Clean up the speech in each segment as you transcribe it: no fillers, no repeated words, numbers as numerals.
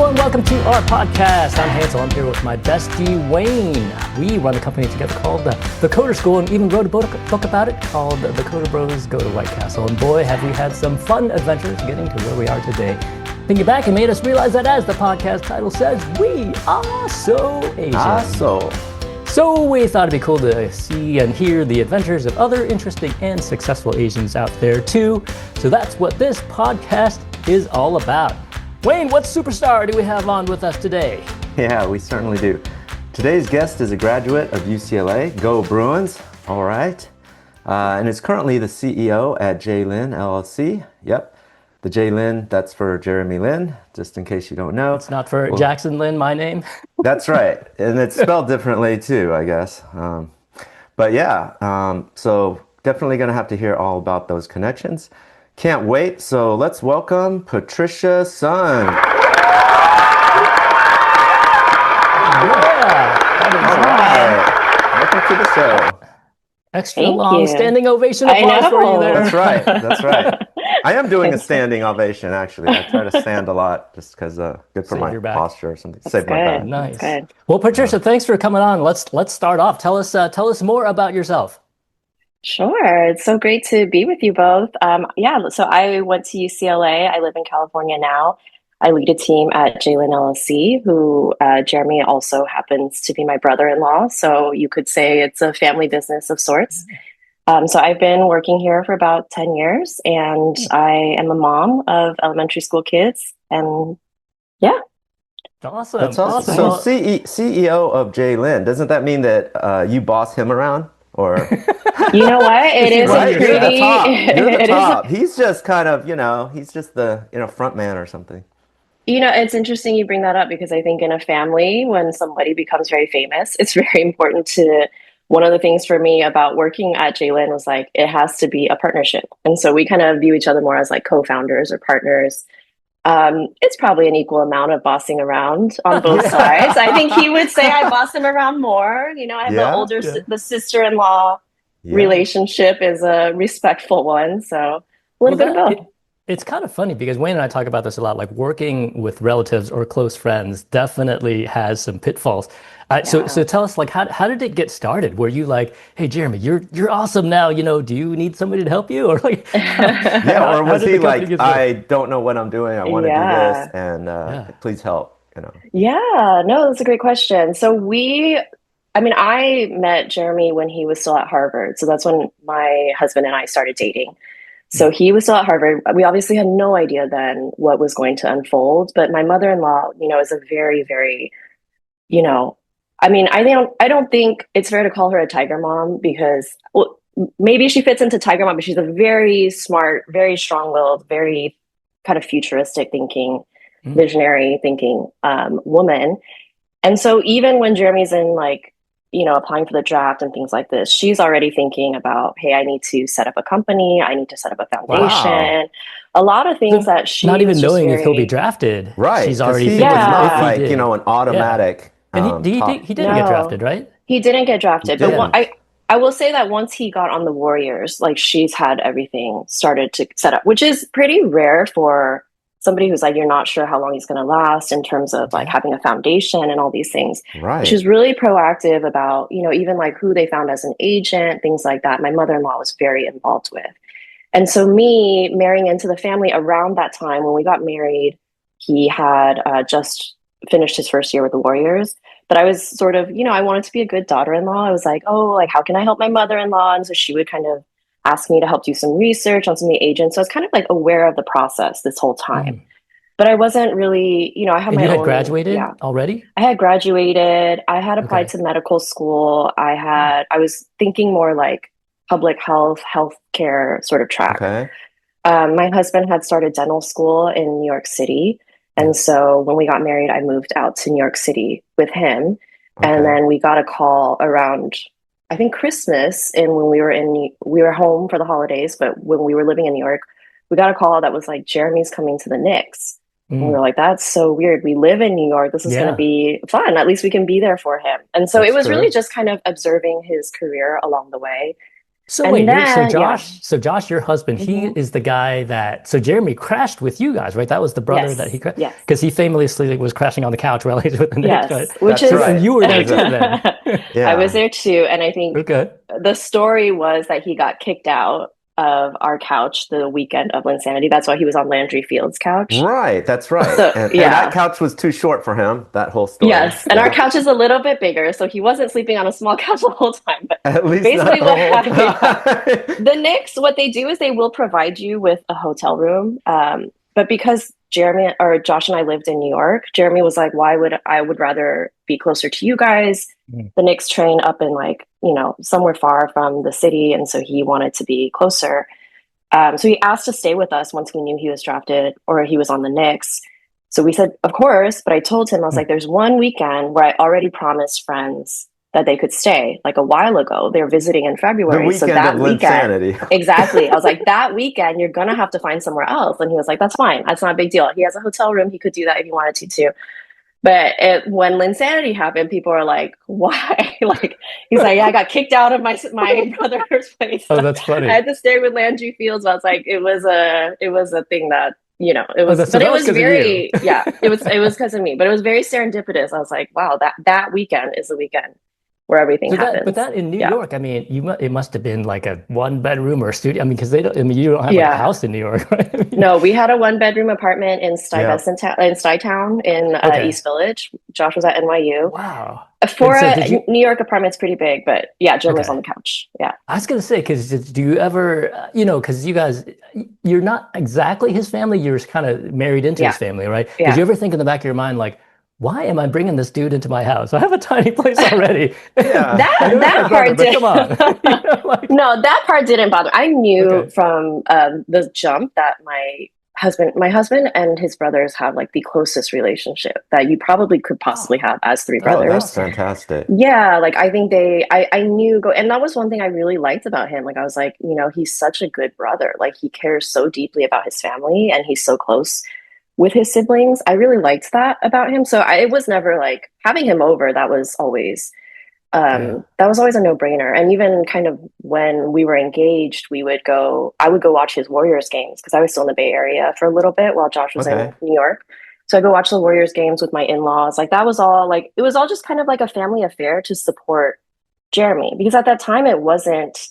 Hello and welcome to our podcast. I'm Hansel. I'm here with my bestie, Wayne. We run a company together called the Coder School and even wrote a book about it called The CoderBros Go to White Castle. And boy, have we had some fun adventures getting to where we are today. Thinking back, it made us realize that as the podcast title says, we are so Asian. So we thought it'd be cool to see and hear the adventures of other interesting and successful Asians out there too. So that's what this podcast is all about. Wayne, what superstar do we have on with us today? Yeah, we certainly do. Today's guest is a graduate of UCLA. Go Bruins. All right. And is currently the CEO at JLin LLC. Yep. The JLin, that's for Jeremy Lin, just in case you don't know. It's not for Jackson Lin, my name. That's right. And it's spelled differently too, I guess. But yeah, so definitely going to have to hear all about those connections. Can't wait. So let's welcome Patricia Sun. Yeah. All right. Welcome to the show. Extra long standing ovation applause for you there. That's right. That's right. I am doing a standing ovation, actually. I try to stand a lot just because good for my posture or something. Save my back. Nice. Well, Patricia, thanks for coming on. Let's start off. Tell us more about yourself. Sure. It's so great to be with you both. So I went to UCLA. I live in California now. I lead a team at JLin LLC, who Jeremy also happens to be my brother-in-law. So you could say it's a family business of sorts. So I've been working here for about 10 years, and I am a mom of elementary school kids. And yeah. Awesome. That's awesome. So CEO of JLin, doesn't that mean that you boss him around? Or you know what? It is right? a pretty... You're the top. He's just kind of, he's just the, front man or something. It's interesting you bring that up because I think in a family, when somebody becomes very famous, it's very important to... One of the things for me about working at JLin was like, it has to be a partnership. And so we kind of view each other more as like co-founders or partners. It's probably an equal amount of bossing around on both sides. I think he would say I boss him around more. I have the sister-in-law relationship is a respectful one. So a little bit of both. It's kind of funny because Wayne and I talk about this a lot, like working with relatives or close friends definitely has some pitfalls. So tell us, like, how did it get started? Were you like, hey, Jeremy, you're awesome now, do you need somebody to help you? Or like, or was he like, I don't know what I'm doing. I want to do this and please help, Yeah, no, that's a great question. So I met Jeremy when he was still at Harvard. So that's when my husband and I started dating. So he was still at Harvard. We obviously had no idea then what was going to unfold. But my mother-in-law, is a very, very, I don't think it's fair to call her a tiger mom because, maybe she fits into tiger mom, but she's a very smart, very strong-willed, very kind of futuristic thinking, visionary thinking woman. And so even when Jeremy's in applying for the draft and things like this, she's already thinking about, hey, I need to set up a company. I need to set up a foundation. Wow. A lot of things that she's not even knowing if he'll be drafted. Right. She's already thinking an automatic. And he didn't get drafted, right? He didn't get drafted. But I will say that once he got on the Warriors, she's had everything started to set up, which is pretty rare for somebody who's like, you're not sure how long he's going to last in terms of having a foundation and all these things. Right. She's really proactive about, even who they found as an agent, things like that. My mother-in-law was very involved with. And so me marrying into the family around that time when we got married, he had just finished his first year with the Warriors. But I was sort of, I wanted to be a good daughter-in-law. I was like, how can I help my mother-in-law? And so she would kind of asked me to help do some research on some of the agents. So I was kind of aware of the process this whole time. But I wasn't really, I had my own... You had graduated already? I had graduated. I had applied to medical school. I was thinking more like public healthcare sort of track. Okay. My husband had started dental school in New York City. And so when we got married, I moved out to New York City with him. Okay. And then we got a call around... I think Christmas, and when we were home for the holidays, but when we were living in New York, we got a call that was like, Jeremy's coming to the Knicks. And we were like, that's so weird. We live in New York. This is going to be fun. At least we can be there for him. And so it was really just kind of observing his career along the way. So And wait, so then, yeah. Josh, your husband, he Hmm. is the guy so Jeremy crashed with you guys, right? That was the brother that Yes, yes, because he famously was crashing on the couch while he's with the Knicks, right? yes, which That's is, And right. you were there too Exactly. then. I was Yeah. there too. And I think Okay. the story was that he got kicked out of our couch the weekend of Linsanity. That's why he was on Landry Field's couch. Right. That's right. So, And that yeah. couch was too short for him, that whole story. Yes, and our Yeah. couch is a little bit bigger, so he wasn't sleeping on a small couch the whole time. But At least not basically, the what whole happened? Yeah. time. The Knicks, what they do is they will provide you with a hotel room. But because Jeremy or Josh and I lived in New York, Jeremy was like, "Why would I would rather be closer to you guys?" Mm. The Knicks train up in like somewhere far from the city, and so he wanted to be closer. So he asked to stay with us once we knew he was drafted or he was on the Knicks. So we said, of course, but I told him, I was like, there's one weekend where I already promised friends that they could stay like a while ago. They're visiting in The February. So weekend of that weekend, Linsanity. exactly. I was like, that weekend, you're going to have to find somewhere else. And he was like, that's fine. That's not a big deal. He has a hotel room. He could do that if he wanted to, too. But when Linsanity happened, people are like, "Why?" Like he's like, "Yeah, I got kicked out of my brother's place. Oh, that's I funny. had to stay with Landry Fields." I was like, it was a thing that it Oh, was, so but it that was was because of you. very it was because of me, but it was very serendipitous. I was like, "Wow, that weekend is the weekend where everything But happens." that in New Yeah, York, I mean, it must have been like a one bedroom or a studio. I mean, because they don't. I mean, you don't have like a yeah. house in New York, right? I mean, No, we had a one-bedroom apartment in Yeah. Stuytown in okay. East Village. Josh was at NYU. Wow. For And so, a did you? New York apartment's pretty big, but yeah, Jim was Okay. on the couch. Yeah. I was gonna say, because do you ever, because you guys, you're not exactly his family. You're kind of married into his Yeah. family, right? Did Yeah. you ever think in the back of your mind, like, why am I bringing this dude into my house? I have a tiny place already. Yeah. I know he's my That brother, part but did. come on, like, No, that part didn't bother. I knew okay. from the jump that my husband and his brothers have like the closest relationship that you probably could possibly Oh, have as three Oh, that's that's brothers. awesome. fantastic. Yeah, like I think I knew and that was one thing I really liked about him. Like I was like, he's such a good brother. Like he cares so deeply about his family and he's so close with his siblings. I really liked that about him. So it was never like having him over. Yeah. That was always a no-brainer. And even kind of when we were engaged, I would go watch his Warriors games because I was still in the Bay Area for a little bit while Josh was in Okay. New York. So I go watch the Warriors games with my in-laws. Like that was all like it was all just kind of like a family affair to support Jeremy because at that time it wasn't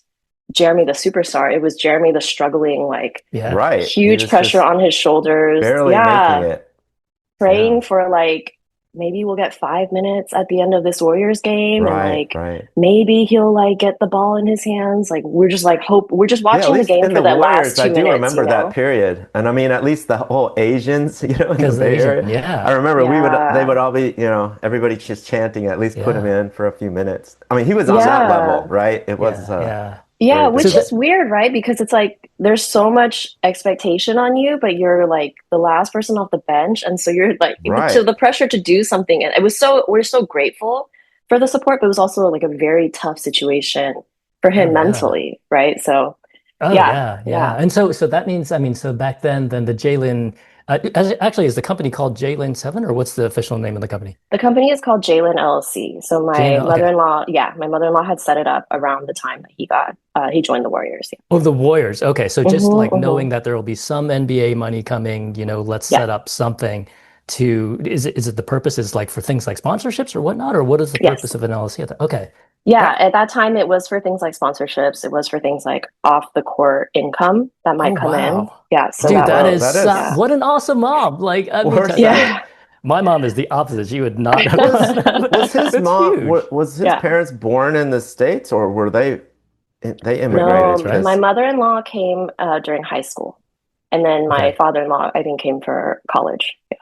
Jeremy the superstar. It was Jeremy the struggling, like Yeah. Right. He huge was pressure just on his shoulders. barely making Yeah, it. Yeah. praying for like maybe we'll get 5 minutes at the end of this Warriors game and Right. like Right. maybe he'll like get the ball in his hands. Like we're just Yeah, at watching the least game in for the that last Warriors, I two do minutes, remember that period. And I mean, at least the whole Asians, in the Because the Bay Area. Asian, I yeah. remember they Yeah. would all be, everybody just chanting, at least put him Yeah. in for a few minutes. I mean, he was on that level, Yeah. right? It was Yeah. Yeah. Yeah, very So which is that, difficult. weird, right? Because it's like there's so much expectation on you, but you're like the last person off the bench. And so you're like to Right. the pressure to do something. And we're so grateful for the support, but it was also like a very tough situation for oh him yeah. mentally, right? So Oh yeah, yeah, yeah. yeah. And so that means, I mean, so back then the JLin, actually, is the company called JLin 7 or what's the official name of the company? The company is called JLin LLC. So Okay. my mother-in-law had set it up around the time that he joined the Warriors. Oh, the Warriors. Okay, so Yeah. just like Hmm. knowing that there will be some NBA money coming, let's Yeah. set up something is it the purpose is like for things like sponsorships or whatnot, or what is the purpose Yes. of an LLC at that? Okay. Yeah, That, at that time it was for things like sponsorships. It was for things like off the court income that oh might come in. wow. Yeah, so Dude, that that Oh, was is that is yeah. what an awesome mom. Like, I mean, worth that. Yeah. my mom is the opposite. She would not have Was done that. was his It's mom huge. was his Yeah. parents born in the States or were they immigrated? Immigrated, No, right? my Because mother-in-law came during high school, and then my Okay. father-in-law I think came for college. Yeah.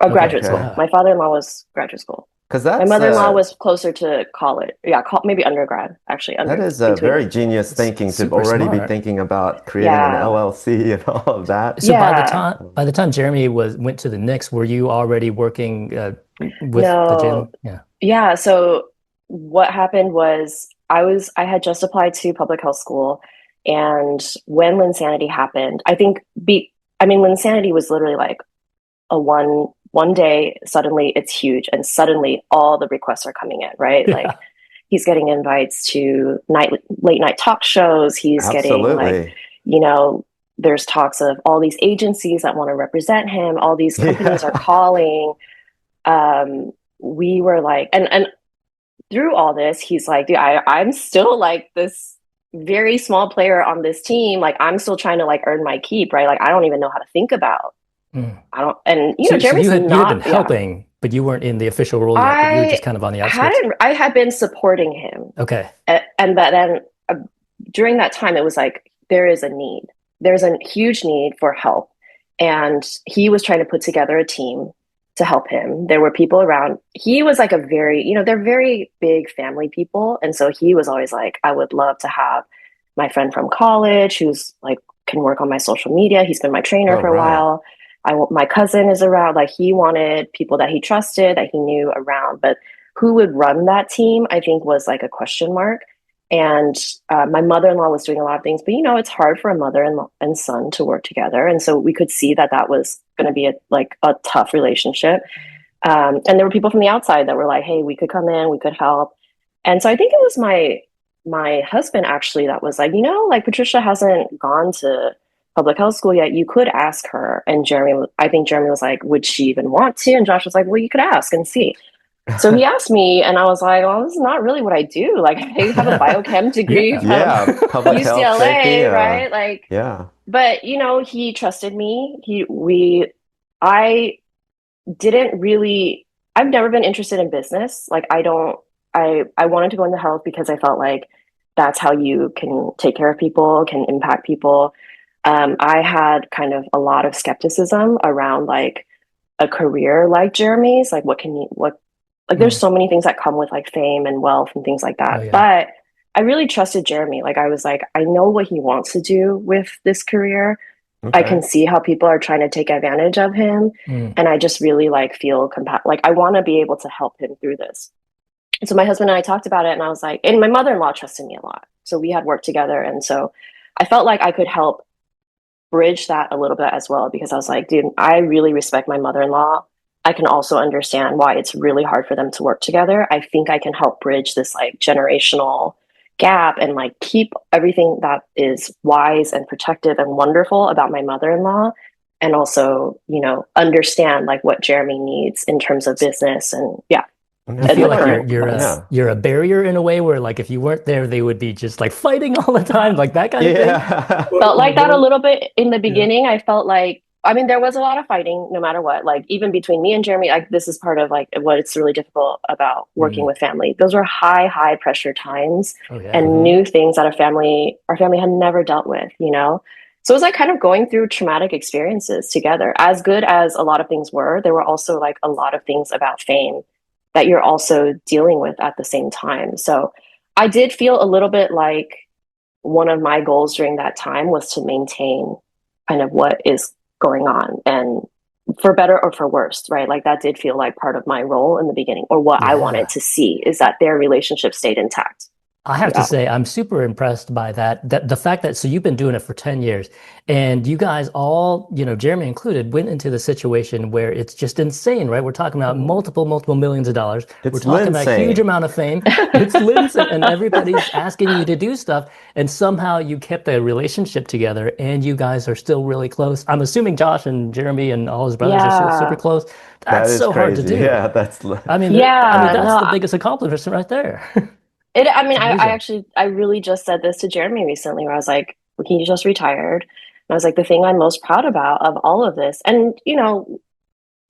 Or Okay. graduate okay. school. Yeah. My father-in-law was graduate school. Because My mother-in-law was closer to college. Yeah, maybe undergrad, actually, that under is a very between. genius It's thinking to super already be smart. thinking about creating an Yeah. LLC and all of that. So by the Yeah. time by the time Jeremy went to the Knicks, were you already working with the No. Jalen? Yeah. Yeah, so what happened was I had just applied to public health school, and when Linsanity happened, I mean Linsanity was literally like a one day suddenly it's huge and suddenly all the requests are coming in, right? Like Yeah. he's getting invites to late night talk shows. He's getting like, Absolutely. you know, there's talks of all these agencies that want to represent him. All these companies are Yeah. calling. We were like, and through all this, he's like, dude, I'm still like this very small player on this team. Like I'm still trying to like earn my keep, right? Like I don't even know how to think about. Mm. I don't, and you know, So Jeremy's you had been not, yeah. helping, but you weren't in the official role yet, but you were just kind of on the outskirts. I had been supporting him. Okay. And but then during that time, it was like, there is a need. There's a huge need for help. And he was trying to put together a team to help him. There were people around. He was like a very, you know, they're very big family people. And so he was always like, I would love to have my friend from college who's like, can work on my social media. He's been my trainer Oh, for a right. while. My cousin is around. Like he wanted people that he trusted, that he knew around. But who would run that team, I think was like a question mark. And my mother-in-law was doing a lot of things, but you know, it's hard for a mother and son to work together. And so we could see that that was going to be a tough relationship. And there were people from the outside that were like, hey, we could come in, we could help. And so I think it was my husband actually that was like, you know, like Patricia hasn't gone to public health school yet. You could ask her. And I think Jeremy was like, would she even want to? And Josh was like, well, you could ask and see. So he asked me, and I was like, well, this is not really what I do. Like, I have a biochem degree Yeah. from Yeah. Public health safety. UCLA, right? Like, Yeah. but you know, he trusted me. I didn't really, I've never been interested in business. Like, I wanted to go into health because I felt like that's how you can take care of people, can impact people. I had kind of a lot of skepticism around like a career like Jeremy's. Like, like there's Mm. so many things that come with like fame and wealth and things like Oh that. yeah. But I really trusted Jeremy. Like I was like, I know what he wants to do with this career. I Okay. can see how people are trying to take advantage of him. Mm. And I just really like feel like I want to be able to help him through this. And so my husband and I talked about it and I was like, and my mother-in-law trusted me a lot. So we had worked together. And so I felt like I could help bridge that a little bit as well, because I was like, dude, I really respect my mother-in-law. I can also understand why it's really hard for them to work together. I think I can help bridge this like generational gap and like keep everything that is wise and protective and wonderful about my mother-in-law, and also, you know, understand like what Jeremy needs in terms of business and yeah. Do you That's feel like important. Advice. Yeah. you're a barrier in a way where like if you weren't there, they would be just like fighting all the time, like that kind of thing? Yeah. Felt like that a little bit in the Yeah. beginning. I felt like, I mean, there was a lot of fighting no matter what. Like even between me and Jeremy, like this is part of like what it's really difficult about working Mm. with family. Those were high pressure times Oh yeah. and Hmm. new things that our family had never dealt with, you know? So it was like kind of going through traumatic experiences together. As good as a lot of things were, there were also like a lot of things about fame that you're also dealing with at the same time. So I did feel a little bit like one of my goals during that time was to maintain kind of what is going on, and for better or for worse, right? Like that did feel like part of my role in the beginning, or what I wanted Yeah. to see is that their relationship stayed intact. I have to Yeah. say, I'm super impressed by that the fact that, so you've been doing it for 10 years and you guys all, you know, Jeremy included, went into the situation where it's just insane, right? We're talking about Mhm. multiple millions of dollars. We're It's talking about a huge Lindsay. amount of fame. It's Lindsay and everybody's asking you to do stuff. And somehow you kept a relationship together and you guys are still really close. I'm assuming Josh and Jeremy and all his brothers are still super Yeah. close. That That's is so hard to crazy. do. Yeah, that's I mean, Yeah. that's No, the biggest accomplishment right there. I mean, It's I amazing. actually, I really just said this to Jeremy recently where I was like, he just retired. And I was like, the thing I'm most proud about of all of this, and, you know,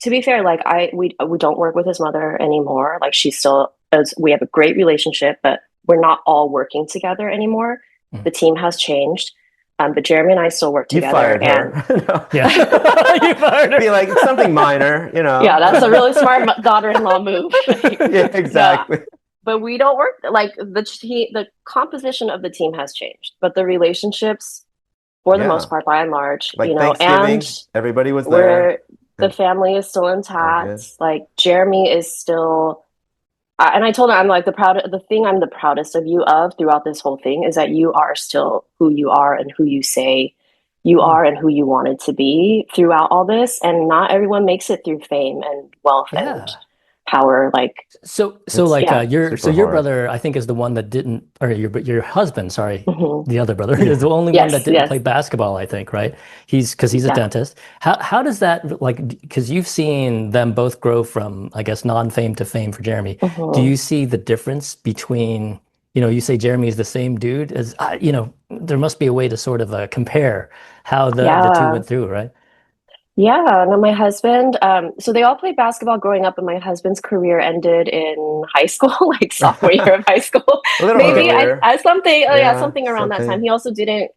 to be fair, like we don't work with his mother anymore. Like she's still, we have a great relationship, but we're not all working together anymore. Mm. The team has changed. But Jeremy and I still work you together. fired And her. No. Yeah. You fired Be her. like, it's something minor, you know. yeah, that's a really smart daughter-in-law move. Yeah, No, exactly. but we don't work like the composition of the team has changed, but the relationships, for the most Yeah. part, by and large, you Like know, and Thanksgiving, everybody was there. where the family is still All intact. good. Like Jeremy is still, and I told him, I'm like the thing I'm the proudest of you of throughout this whole thing is that you are still who you are and who you say you Mm. are and who you wanted to be throughout all this. And not everyone makes it through fame and wealth and Yeah. power. Like, So It's like yeah. your super your hard. brother, I think, is the one that didn't, or your husband, sorry, Hmm. the other brother is Yeah. the only one that Yes, didn't play yes, basketball, I think, right? Because he's a yeah. dentist. How does that, like, because you've seen them both grow from, I guess, non-fame to fame for Jeremy. Do Hmm. you see the difference between, you say Jeremy is the same dude as, there must be a way to sort of compare how the two Yeah. went through, right? Yeah, no, my husband, so they all played basketball growing up, and my husband's career ended in high school, like sophomore year of high school. A little Maybe earlier. I something, oh yeah, Yeah, something around that time. something. He also didn't,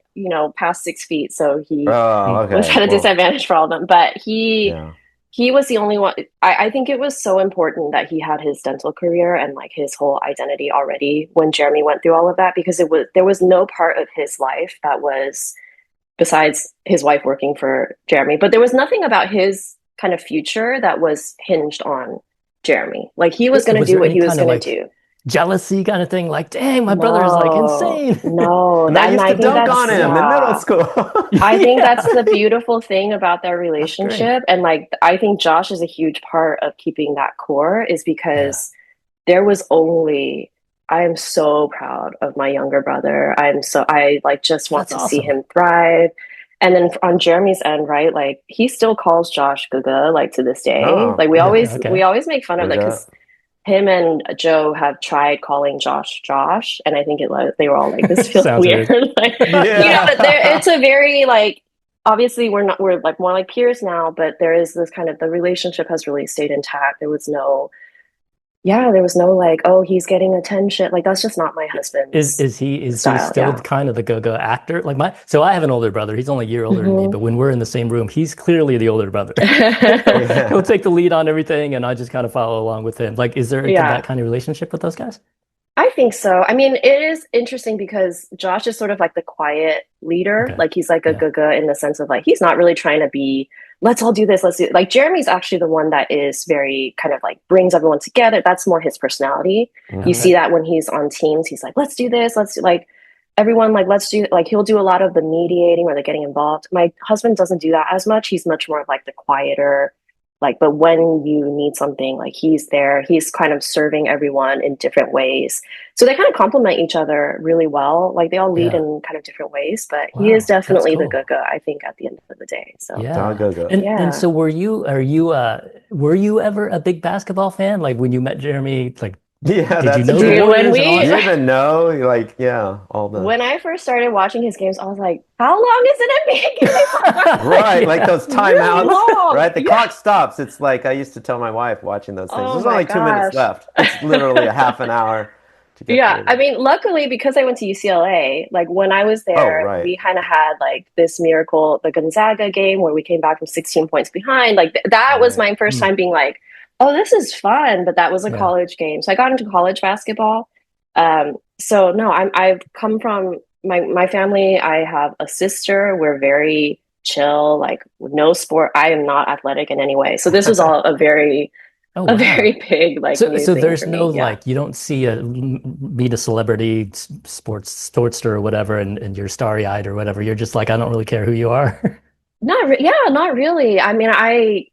pass 6 feet, so he Oh, Mm. was okay. at a Well, disadvantage for all of them. But yeah. he was the only one. I think it was so important that he had his dental career and like his whole identity already when Jeremy went through all of that, because there was no part of his life that was besides his wife working for Jeremy. But there was nothing about his kind of future that was hinged on Jeremy. Like he was going to Was do there what any he was kind of going like to do. jealousy kind of thing? Like, dang, my brother is like No, insane. no. And I And used I to think dunk on that's, him in middle yeah, school. I think Yeah, that's the beautiful thing about their that's great. relationship. And like, I think Josh is a huge part of keeping that core, is Yeah, because there was only, I am so proud of my younger brother. I like just want that's to see awesome. him thrive. And then on Jeremy's end, right? Like he still calls Josh Gaga, like to this day. Oh, Like yeah. we Okay. always make fun of that Gaga. because him and Joe have tried calling Josh Josh, and I think they were all like, "This feels Sounds weird." weird. Like, but Yeah. it's a very like obviously we're like more like peers now, but there is this kind of the relationship has really stayed intact. There was no like, oh, he's getting attention. Like that's just not my Is husband's is he is he style. still Yeah. kind of the go-go actor? Like so I have an older brother. He's only a year older than me, Hmm. but when we're in the same room, he's clearly the older brother. He'll Yeah. take the lead on everything, and I just kind of follow along with him. Like, is there that Yeah. kind of relationship with those guys? I think so. I mean, it is interesting because Josh is sort of like the quiet leader. Okay. Like he's like a Yeah. gaga in the sense of like he's not really trying to be, let's all do this, let's do like Jeremy's actually the one that is very kind of like brings everyone together. That's more his personality. You Hmm. see Okay. that when he's on teams, he's like, let's do this, let's do like everyone like let's do like he'll do a lot of the mediating or the getting involved. My husband doesn't do that as much. He's much more of like the quieter, like, but when you need something, like he's there, he's kind of serving everyone in different ways. So they kind of complement each other really well. Like they all lead Yeah. in kind of different ways, but he is Wow, that's definitely the cool. Gaga, I think, at the end of the day. So Dog Yeah. Gaga. And yeah. so were you ever a big basketball fan? Like when you met Jeremy, like Yeah, did you that's know the Dude, true. Warriors and all that You stuff? even know, like, yeah, all the when I first started watching his games, I was like, how long is an NBA game? right, like Yeah. those Really timeouts, long. right? The Yeah. clock stops. It's like I used to tell my wife watching those things. Oh There's my only 2 minutes gosh. left. It's literally a half an hour to get Yeah, through I them. mean, luckily because I went to UCLA, like when I was Oh, there, right. we kind of had like this miracle, the Gonzaga game where we came back from 16 points behind. Like that was Right. my first Mm, time being like, oh, this is fun. But that was a yeah. college game, so I got into college basketball. So no, I've come from my family. I have a sister. We're very chill, like no sport. I am not athletic in any way. So this was all Oh a wow. very big like new So thing there's for no me. Yeah. like you don't see meet a celebrity sportster or whatever and you're starry-eyed or whatever. You're just like I don't really care who you are. Yeah, not really. I mean, I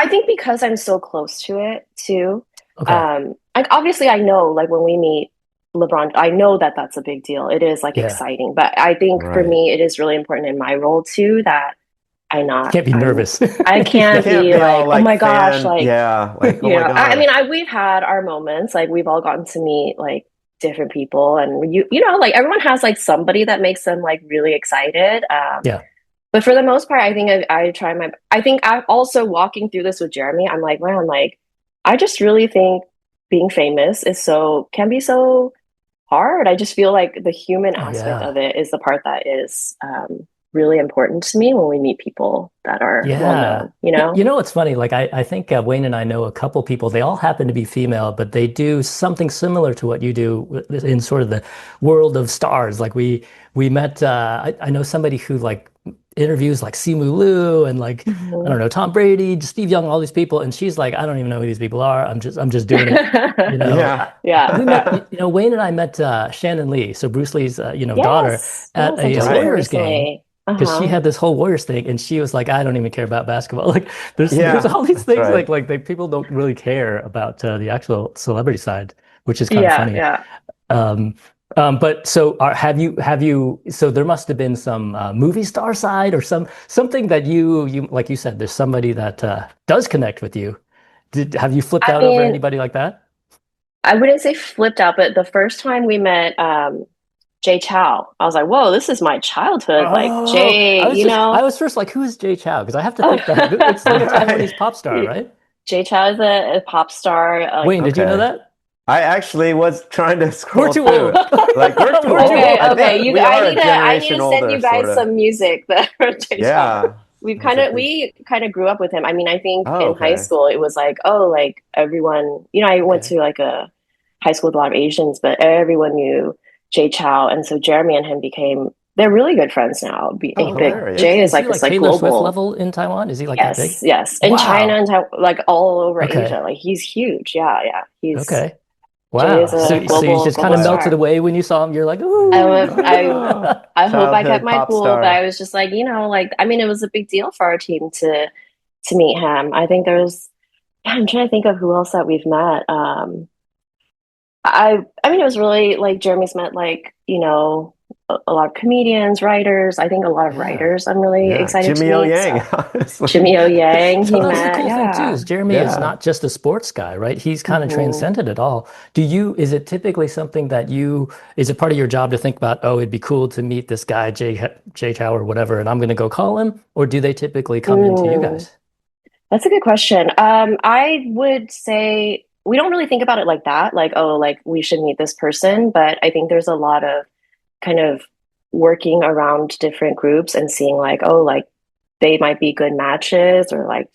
think because I'm so close to it too. Okay. Like obviously I know like when we meet LeBron, I know that that's a big deal. It is like Yeah. exciting, but I think for Right. me it is really important in my role too that You can't be I'm nervous. I You can't Yeah. can't be be all like, oh like my gosh, fan, like yeah, like, oh you my know. I God. mean, we've had our moments, like we've all gotten to meet like different people, and like everyone has like somebody that makes them like really excited. Yeah. But for the most part, I think I try my. I think I'm also walking through this with Jeremy. I'm like, man, like I just really think being famous can be so hard. I just feel like the human Oh aspect yeah. of it is the part that is really important to me when we meet people that are well Yeah. known. You know? You know what's funny? Like I think Wayne and I know a couple people. They all happen to be female, but they do something similar to what you do in sort of the world of stars. Like we met. I know somebody who like interviews like Simu Liu and like I Mhm. don't know Tom Brady, Steve Young, all these people, and she's like, I don't even know who these people are. I'm just doing it. You know, Yeah. Yeah. we met. Wayne and I met Shannon Lee, so Bruce Lee's daughter Yes. at Yes, I a just met Right. her Warriors game. recently. because she Uh-huh. had this whole Warriors thing, and she was like, I don't even care about basketball. Like, there's Yeah, all these that's things right. like people don't really care about the actual celebrity side, which is kind of Yeah, funny. yeah. Um, but so have you so there must have been some movie star side or something that you like you said there's somebody that does connect with you. Have you flipped I out over mean, anybody like that? I wouldn't say flipped out, but the first time we met Jay Chow, I was like, whoa, this is my childhood. Like Oh, Jay, I was first like, who is Jay Chow? Because I have to oh, think that it's like a Taiwanese pop star, right? Jay Chow is a pop star. Like, Wayne, did you know Okay. that? I actually was trying to We're scroll too old. through. Like we're too We're too old. okay, I old. okay. think You, we are a I need generation to send older, you sort guys of. some music that from Jay Chow. Yeah. He's a big. We kind of grew up with him. I mean, I think Oh, in high okay. school it was like, oh, like everyone, I went Okay. to like a high school with a lot of Asians, but everyone knew Jay Chow, and so Jeremy and him became they're really good friends now. Oh, But hilarious. Jay is Is he like like this like Taylor Swift global, level in Taiwan? Is he like that yes, big? yes, in China Wow. and like all over Okay. Asia. Like he's huge. Yeah, yeah. He's Okay. Jay is Wow. a So you just kind global of melted star. away when you saw him. You're like, I ooh. wa- I Oh, I hope I kept childhood my pop cool, but I star. was just like, like I mean, it was a big deal for our team to meet him. I think there's I'm trying to think of who else that we've met. I mean, it was really like Jeremy's met like, a lot of comedians, writers. I think a lot of Yeah. writers I'm really Yeah, excited to Jimmy O meet. Yang, So honestly. Jimmy O Yang, Well, he that's the met, cool thing too, yeah. is Jeremy is Yeah. not just a sports guy, right? He's kind of Hmm. transcended it all. Is it typically something that is it part of your job to think about, oh, it'd be cool to meet this guy, Jay Chow or whatever, and I'm going to go call him? Or do they typically come into you Mm, guys? that's a good question. I would say we don't really think about it like that, like, oh, like we should meet this person, but I think there's a lot of kind of working around different groups and seeing like, oh, like they might be good matches or like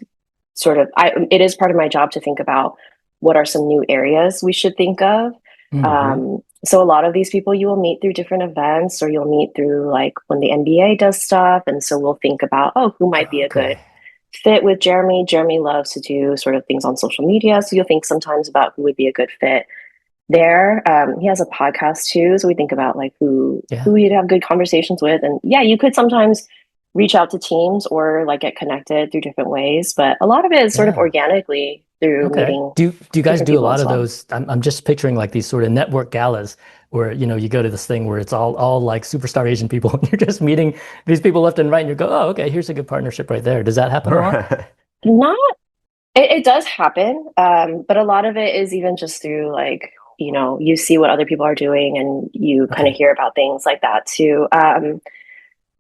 sort of it is part of my job to think about what are some new areas we should think of. Hmm. So a lot of these people you will meet through different events or you'll meet through like when the NBA does stuff. And so we'll think about, oh, who might be a good Okay. fit with Jeremy. Jeremy loves to do sort of things on social media. So you'll think sometimes about who would be a good fit there. He has a podcast too, so we think about like who Yeah. we'd have good conversations with, and yeah, you could sometimes reach out to teams or like get connected through different ways, but a lot of it is sort of Yeah. organically through Okay. meeting Do you guys different do a people lot as of well. those? I'm just picturing like these sort of network galas where, you go to this thing where it's all like superstar Asian people and you're just meeting these people left and right and you go, oh, okay, here's a good partnership right there. Does that happen a lot? Right. Not it does happen, but a lot of it is even just through like you see what other people are doing and you kind of Okay. hear about things like that too.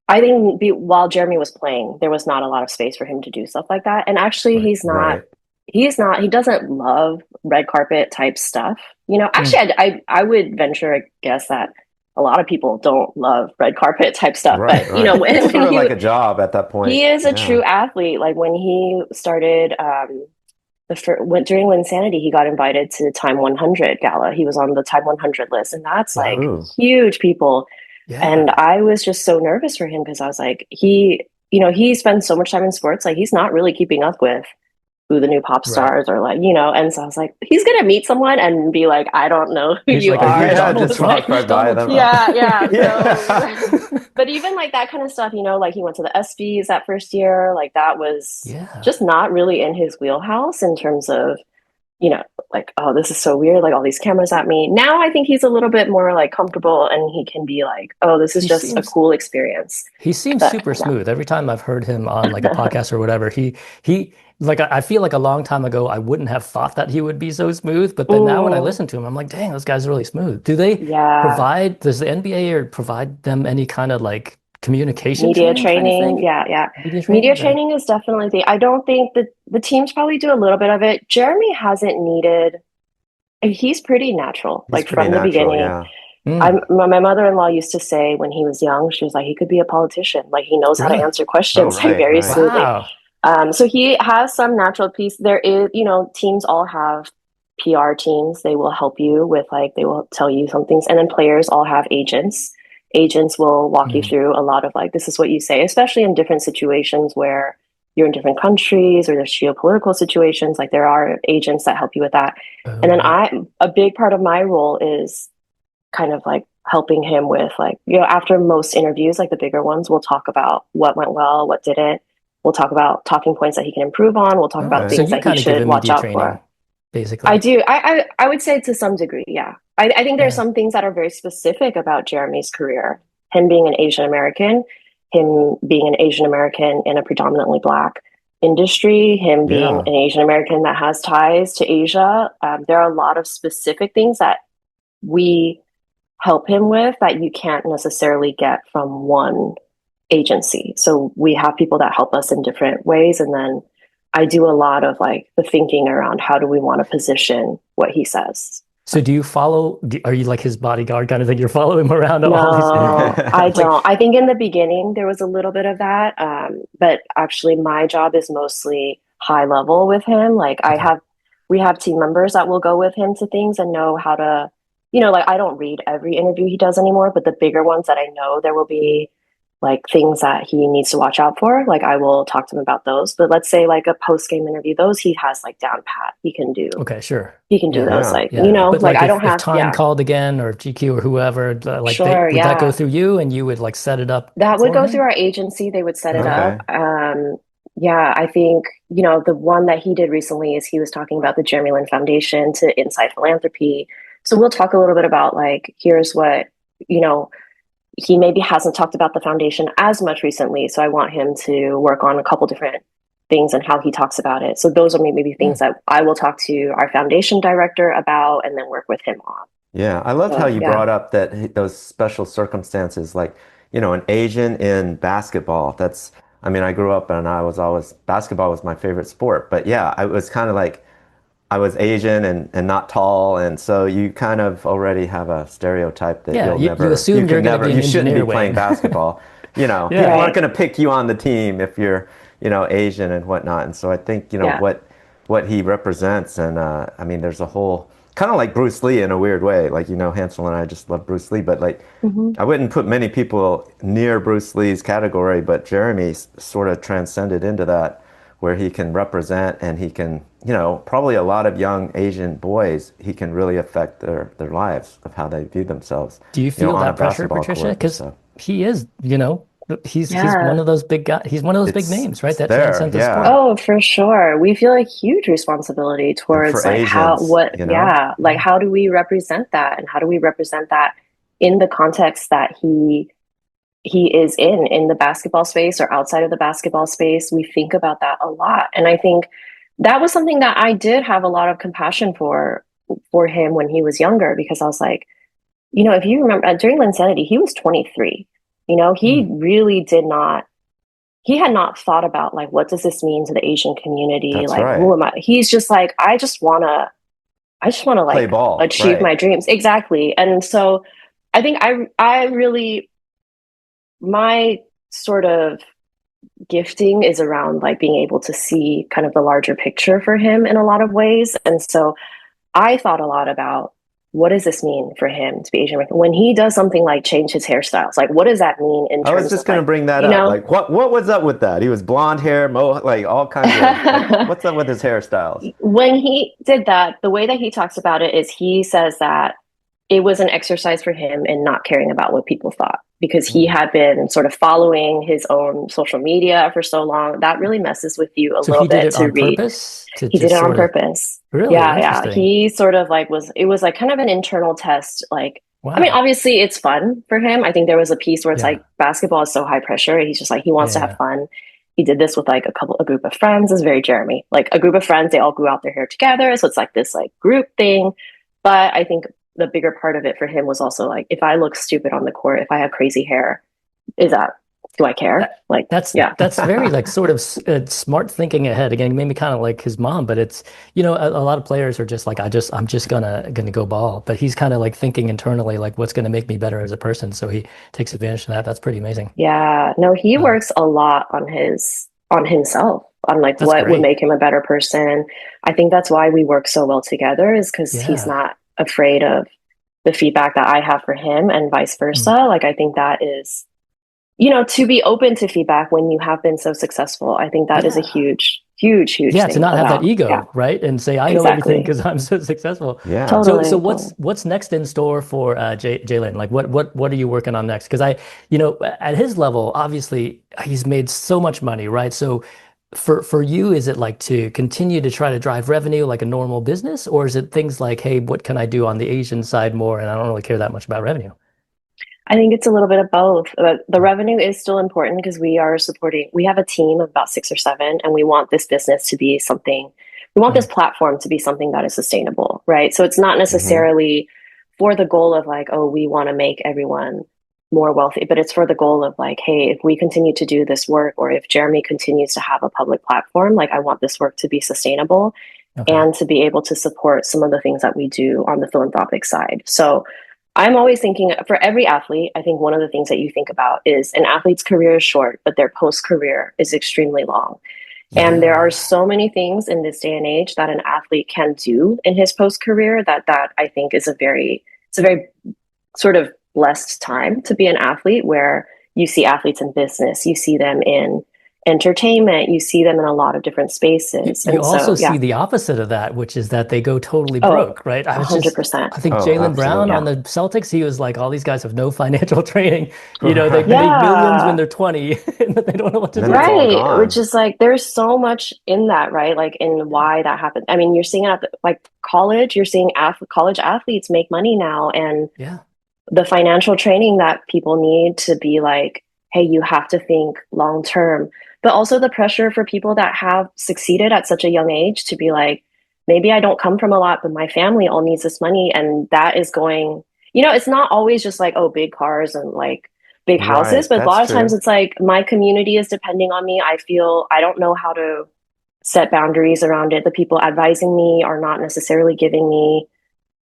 I think while Jeremy was playing, there was not a lot of space for him to do stuff like that. And actually, Right. he doesn't love red carpet type stuff. Mm. Actually, I would venture a guess that a lot of people don't love red carpet type stuff. Right, But, right. It's when sort of like a job at that point. he is a Yeah. true athlete. Like when he started, during Linsanity, he got invited to the Time 100 gala. He was on the Time 100 list, and that's like Wow. Ooh. huge people. And Yeah. I was just so nervous for him because I was like, he spends so much time in sports, like he's not really keeping up with who the new pop Right. stars are like, and so I was like, he's gonna meet someone and be like, I don't know who He's you like, are. who's Yeah, Donald just Trump? walk Who's right by Donald them. Trump? Yeah, yeah. So, Yeah. but even like that kind of stuff, like he went to the ESPYs that first year, like that was Yeah. just not really in his wheelhouse in terms of you know, like, oh, this is so weird, like all these cameras at me. Now I think he's a little bit more like comfortable and he can be like, oh, this is He just a seems cool experience. he seems But super smooth. Every time I've heard him on like a podcast or whatever, he like I feel like a long time ago I wouldn't have thought that he would be so smooth, but then now when I mm, listen to him, I'm like, dang, this guy's really smooth. yeah, Does the NBA or provide them any kind of like communication media training kind of training. thing? Yeah, yeah. Media training? Media Okay. training is definitely I don't think that the teams probably do a little bit of it. Jeremy hasn't needed, he's pretty natural, He's like pretty from the natural, beginning. yeah. Mm, My mother-in-law used to say when he was young, she was like, he could be a politician. Like he knows how to really? answer Oh, questions like right, very right. smoothly. Wow. So he has some natural piece. There is, teams all have PR teams. They will help you with like, they will tell you some things. And then players all have agents. Agents will walk you Mm, through a lot of like, this is what you say, especially in different situations where you're in different countries or there's geopolitical situations. Like there are agents that help you with that. oh, And then right. a big part of my role is kind of like helping him with like, after most interviews, like the bigger ones, we'll talk about what went well, what didn't. We'll talk about talking points that he can improve on. We'll talk about Okay. So things you that he kind of give should him watch media out training, for. I basically. do. I would say to some degree, yeah. I think there's Yeah. some things that are very specific about Jeremy's career. Him being an Asian American, him being an Asian American in a predominantly Black industry, him being Yeah. an Asian American that has ties to Asia. There are a lot of specific things that we help him with that you can't necessarily get from one agency. So we have people that help us in different ways. And then I do a lot of like the thinking around how do we want to position what he says. So do you follow, are you like his bodyguard kind of thing? You're following him around to all these, No, I it's like, don't. I think in the beginning there was a little bit of that. But actually my job is mostly high level with him. Like okay. we have team members that will go with him to things and know how to, like I don't read every interview he does anymore, but the bigger ones that I know there will be like things that he needs to watch out for. Like I will talk to him about those. But let's say like a post game interview, those he has like down pat. Okay, sure. He can do Yeah. those. Yeah. Like, Yeah. But like like I don't if have, Time yeah, called again or GQ or whoever, like they sure, would that go yeah. through you and you would like set it up That would for go through him? our agency. They would set it Okay. up. Okay. Yeah, I think, the one that he did recently is he was talking about the Jeremy Lin Foundation to Inside Philanthropy. So we'll talk a little bit about like, here's what, you know, he maybe hasn't talked about the foundation as much recently. So I want him to work on a couple different things and how he talks about it. So those are maybe Hmm. things that I will talk to our foundation director about and then work with him on. Yeah, I love how So you yeah. brought up that those special circumstances, like, an Asian in basketball. I mean, I grew up and basketball was my favorite sport. But yeah, I was kind of like, I was Asian and not tall. And so you kind of already have a stereotype that Yeah, you assume you're going to be an you shouldn't be engineer, playing Wayne. basketball. People Yeah. aren't Right. going to pick you on the team if you're, Asian and whatnot. And so I think, Yeah. what he represents. And I mean, there's a whole kind of like Bruce Lee in a weird way. Like, Hansel and I just love Bruce Lee, but like, Hmm. I wouldn't put many people near Bruce Lee's category, but Jeremy sort of transcended into that, where he can represent and he can, probably a lot of young Asian boys, he can really affect their lives of how they view themselves, Do you feel on a that pressure, basketball Patricia? court and Because stuff. he is, he's one Yeah. of those big guys. He's one of those big names, right? It's That there, transcends the sport. yeah. Oh, for sure. We feel a huge responsibility And towards for like Asians, like how do we represent that and how do we represent that in the context that he is in the basketball space or outside of the basketball space. We think about that a lot. And I think that was something that I did have a lot of compassion for him when he was younger because I was like, if you remember during Linsanity, he was 23. Hmm. He really did not he had not thought about like what does this mean to the Asian community? that's Like who right. am I? He's just like, I just wanna Play like ball, achieve right. my dreams. Exactly. And so I think I really my sort of gifting is around like being able to see kind of the larger picture for him in a lot of ways. And so I thought a lot about what does this mean for him to be Asian American when he does something like change his hairstyles? Like, what does that mean in I was terms of just going to like, bring that you up. know? Like, what was up with that? He was blonde hair, like all kinds of, like, what's up with his hairstyles? When he did that, the way that he talks about it is he says that it was an exercise for him in not caring about what people thought because he Mm. had been sort of following his own social media for so long. That really messes with you a So little he did bit it to on read. purpose to He did just it on sort of, purpose. really Yeah, yeah. interesting. He sort of like it was like kind of an internal test. Like, I mean, Wow. obviously it's fun for him. I think there was a piece where it's Yeah. like basketball is so high pressure. He's just like, he wants to have Yeah. fun. He did this with like a group of friends. Is very Jeremy. Like a group of friends, they all grew out their hair together. So it's like this like group thing. But I think the bigger part of it for him was also like, if I look stupid on the court, if I have crazy hair, is that, do I care? That, Like, that's yeah. that's very like sort of smart thinking ahead. Again, maybe kind of like his mom, but it's a lot of players are just like I'm just gonna go ball, but he's kind of like thinking internally like what's gonna make me better as a person. So he takes advantage of that. That's pretty amazing. Yeah. No, he Uh, works a lot on himself, on like that's what would great. make him a better person. I think that's why we work so well together is because he's Yeah. not afraid of the feedback that I have for him and vice versa. Mm. Like I think that is, to be open to feedback when you have been so successful. I think that is a Yeah. huge, huge Yeah, to thing not have that about, yeah, ego, right? And say, I know everything exactly. because I'm so successful. Yeah. So Totally, totally. what's next in store for JLin? Like what are you working on next? Because at his level, obviously he's made so much money, right? So for you, is it like to continue to try to drive revenue like a normal business, or is it things like, hey, what can I do on the Asian side more? And I don't really care that much about revenue. I think it's a little bit of both. The revenue is still important because we have a team of about 6 or 7, and we want this business to be something, we want this Mhm. platform to be something that is sustainable, right? So it's not Hmm. necessarily for the goal of like, oh, we want to make everyone more wealthy, but it's for the goal of like, hey, if we continue to do this work, or if Jeremy continues to have a public platform, like I want this work to be sustainable Okay. and to be able to support some of the things that we do on the philanthropic side. So I'm always thinking for every athlete, I think one of the things that you think about is an athlete's career is short, but their post career is extremely long. And there are Yeah. so many things in this day and age that an athlete can do in his post career that I think is it's a very sort of blessed time to be an athlete, where you see athletes in business, you see them in entertainment, you see them in a lot of different spaces. You And also so, see yeah. the opposite of that, which is that they go totally Oh, broke, right? I 100%. think Oh, Jaylen Brown on absolutely. Yeah. the Celtics, he was like, all these guys have no financial training. They Right. make millions when Yeah. they're 20 and they don't know what to And then do it's with all it. Right, which gone. is like there's so much in that, right? Like in Yeah. why that happened. I mean, you're seeing it at like college, you're seeing college athletes make money now, and Yeah. the financial training that people need to be like, hey, you have to think long term, but also the pressure for people that have succeeded at such a young age to be like, maybe I don't come from a lot, but my family all needs this money. And that is going, it's not always just like, oh, big cars and like big houses, Right. but a That's lot of times true. it's like my community is depending on me. I feel I don't know how to set boundaries around it. The people advising me are not necessarily giving me,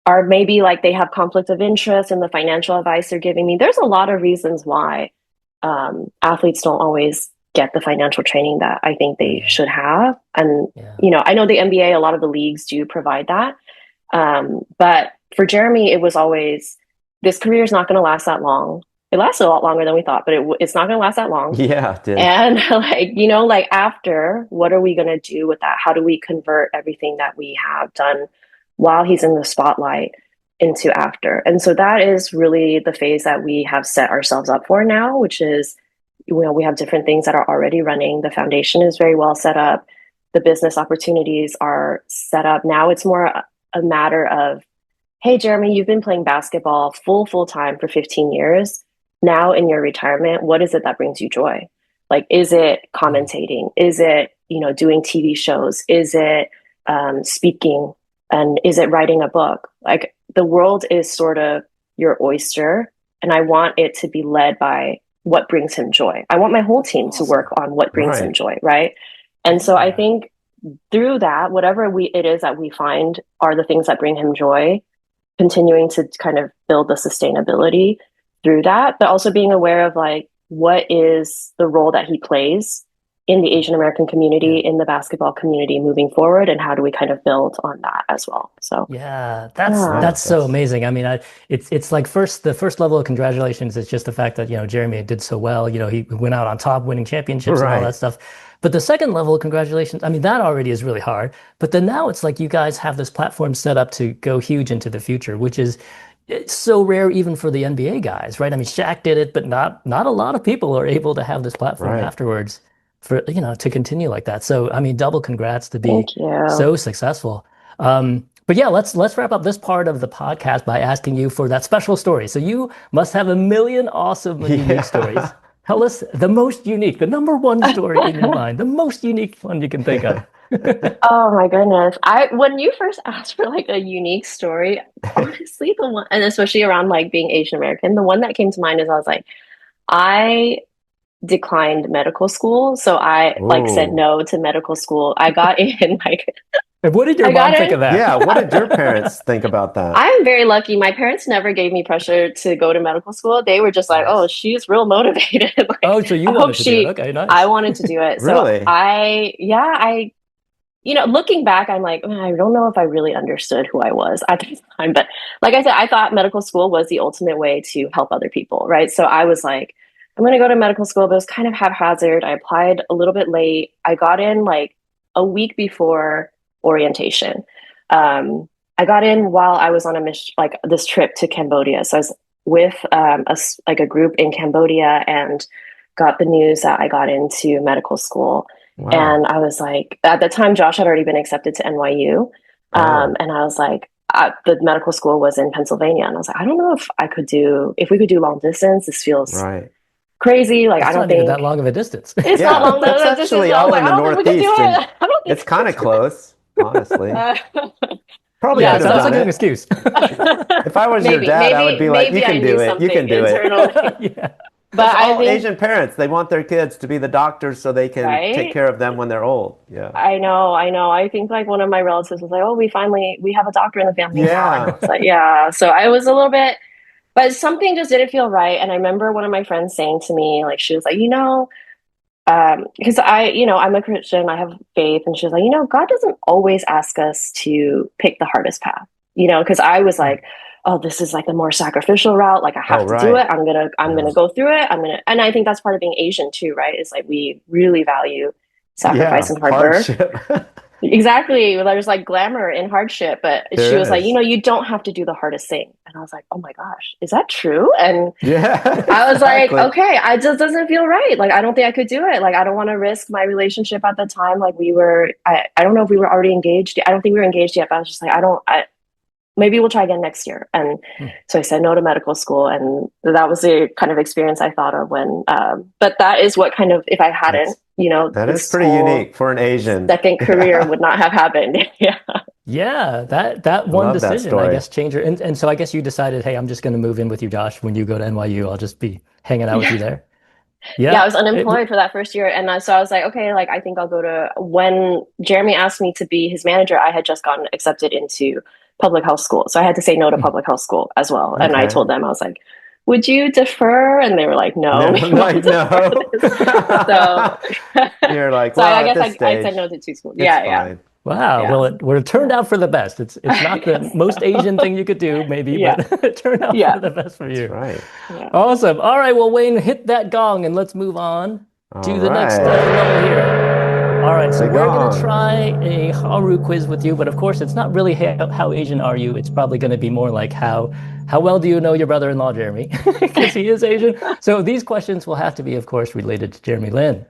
or maybe like they have conflict of interest in the financial advice they're giving me. There's a lot of reasons why athletes don't always get the financial training that I think they Yeah. should have. And, Yeah. I know the NBA, a lot of the leagues do provide that. But for Jeremy, it was always, this career is not going to last that long. It lasted a lot longer than we thought, but it's not going to last that long. Yeah, it did. And like, like after, what are we going to do with that? How do we convert everything that we have done while he's in the spotlight into after? And so that is really the phase that we have set ourselves up for now, which is, we have different things that are already running. The foundation is very well set up. The business opportunities are set up. Now it's more a matter of, hey, Jeremy, you've been playing basketball full time for 15 years. Now in your retirement, what is it that brings you joy? Like, is it Mm. commentating? Is it, doing TV shows? Is it speaking? And is it writing a book? Like, the world is sort of your oyster. And I want it to be led by what brings him joy. I want my whole That's team to work awesome. on what brings him Right. joy, right? And so I Yeah. think through that, whatever it is that we find are the things that bring him joy, continuing to kind of build the sustainability through that, but also being aware of like what is the role that he plays in the Asian American community, Yeah. in the basketball community moving forward, and how do we kind of build on that as well. So Yeah, that's yeah. that's Yeah, so that's amazing. I mean, it's like the first level of congratulations is just the fact that, Jeremy did so well. He went out on top, winning championships and all that right. stuff. But the second level of congratulations, I mean, that already is really hard. But then now it's like you guys have this platform set up to go huge into the future, which is it's so rare even for the NBA guys, right? I mean, Shaq did it, but not a lot of people are able to have this platform Right. afterwards for, to continue like that. So, I mean, double congrats to be Thank you. so successful. But yeah, let's wrap up this part of the podcast by asking you for that special story. So you must have a million awesome and unique stories. Yeah. Tell us the most unique, the number one story in your mind, the most unique one you can think of. Oh my goodness. When you first asked for like a unique story, honestly, the one, and especially around like being Asian American, the one that came to mind is I was like, I declined medical school. So I like said Oh. no to medical school. I got in like And what did your I got mom think of in. that? Yeah, what did your parents think about that? I'm very lucky. My parents never gave me pressure to go to medical school. They were just like, "Oh, Nice. she's real motivated." Like, Oh, so you I hope wanted to do it. Okay, I nice. wanted to do it. So Really? yeah, looking back, I'm like, "Man, I don't know if I really understood who I was at the time." But like I said, I thought medical school was the ultimate way to help other people, right? So I was like, I'm going to go to medical school, but it was kind of haphazard. I applied a little bit late. I got in like a week before orientation. I got in while I was on a mission, like this trip to Cambodia. So I was with like a group in Cambodia and got the news that I got into medical school. Wow. And I was like, at the time, Josh had already been accepted to NYU. Oh, And I was like, the medical school was in Pennsylvania. And I was like, I don't know if we could do long distance. This feels right. crazy. Like, I It's don't not even think that long of a distance. it's not Yeah, long. that's This is, actually I was all like, in I the don't think we could do Northeast, and it. I don't think it's we kind could of do it. close, honestly. Probably Yeah, Yeah, could it have sounds done like an it. excuse. If I was your dad, I would be like, you maybe I can do knew it. You can something do it. internally. Yeah. That's But I all think, Asian parents. They want their kids to be the doctors so they can take right? care of them when they're old. Yeah. I know, I know. I think like one of my relatives was like, "Oh, we have a doctor in the family now," and I Yeah. was like, "Yeah." So I was a little bit, but something just didn't feel right. And I remember one of my friends saying to me, like, she was like, because I'm a Christian, I have faith, and she was like, God doesn't always ask us to pick the hardest path, because I was like, oh, this is like the more sacrificial route. Like I Oh, have to do right. it. I'm Yeah. gonna go through it. And I think that's part of being Asian too, right? Is like we really value sacrifice Yeah. and hard work. Hardship. Exactly. There's like glamour in hardship, but she There was like, is. you don't have to do the hardest thing. And I was like, oh my gosh, is that true? And Yeah, I was like, exactly. okay, I just doesn't feel right. Like, I don't think I could do it. Like, I don't want to risk my relationship at the time. Like, I don't know if we were already engaged. I don't think we were engaged yet, but I was just like, maybe we'll try again next year. And Hmm. so I said no to medical school. And that was the kind of experience I thought of but that is what kind of, if I hadn't, That's that is this pretty whole unique for an Asian. second career Yeah. would not have happened. Yeah. Yeah, that I one love that decision, I story. guess, changed your. And so I guess you decided, hey, I'm just going to move in with you, Josh. When you go to NYU, I'll just be hanging out with you Yeah. there. Yeah, I Yeah. was unemployed for that first year. And so I was like, okay, like I think I'll go to when Jeremy asked me to be his manager, I had just gotten accepted into public health school. So I had to say no to public health school as well. And I Okay. told them, I was like, would you defer? And they were like, no, No, we no, won't defer no. this. So, You're like, so well, I at guess this I said stage, no to two schools. it's Yeah, yeah, fine. Wow. yeah. Well, it turned out for the best. It's not the Yes. most Asian thing you could do, maybe, Yeah, but it turned out yeah, for the best for That's you. right. yeah. Awesome. All right. Well, Wayne, hit that gong and let's move on All to the next right. level here. All right. So The we're going to gong. try a Haru quiz with you, but of course, it's not really how Asian are you. It's probably going to be more like how well do you know your brother-in-law, Jeremy? Because he is Asian. So these questions will have to be, of course, related to Jeremy Lin.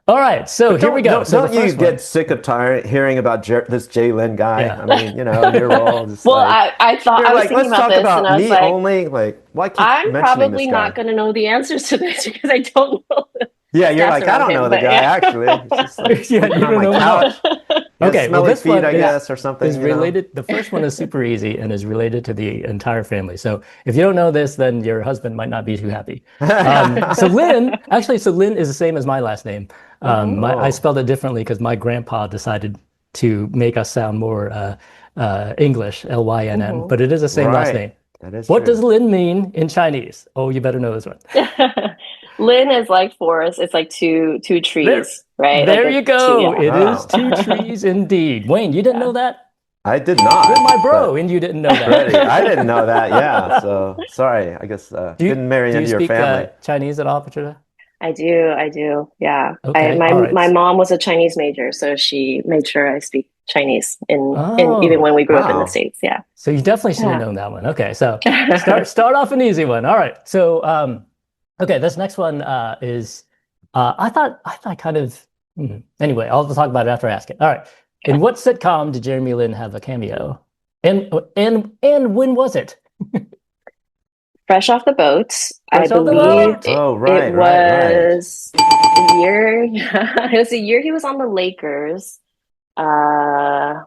All right. So But here we go. So the don't you first get one. sick of tired hearing about this JLin guy? Yeah. I mean, your role is Well, like I thought you're I was like, thinking let's about talk this, and about I was me like, only. Like, why keep I'm mentioning this probably guy? not going to know the answers to this because I don't know the Yeah, you're stats like, I around don't know him. the But guy yeah. actually. It's just like Yeah, sleeping you on don't my know couch. much. He has Okay, well, smelly this feet, one I guess, or is something, related. The first one is super easy and is related to the entire family. So if you don't know this, then your husband might not be too happy. So Lin, actually, so Lin is the same as my last name. Hmm. I Oh, spelled it differently because my grandpa decided to make us sound more English, Lynn, Hmm. but it is the same last right. name. That is What does true. Lin mean in Chinese? Oh, you better know this one. Lin is like forest. It's like two There, trees, right? Like there a you two. go. Yeah, It is Wow. two trees indeed. Wayne, you didn't yeah. know that? I did You're not, my bro, but and you didn't know Freddie, I didn't that. know that. Yeah, so sorry. I guess Do you didn't marry do you into your speak family. Chinese at all, Patricia? I do. I do. Yeah. Okay, My all right. my mom was a Chinese major, so she made sure I speak Chinese in even when Oh, we grew up in the Wow. States. Yeah. so you definitely should have Yeah. known that one. Okay, so start off an easy one. All right. So okay, this next one is I thought kind of anyway, I'll talk about it after I ask it. All right. In Okay. what sitcom did Jeremy Lin have a cameo? And when was it? Fresh off the boat, I Fresh off the believe boat. Oh, it right, right, right. was the year. It was the year he was on the Lakers,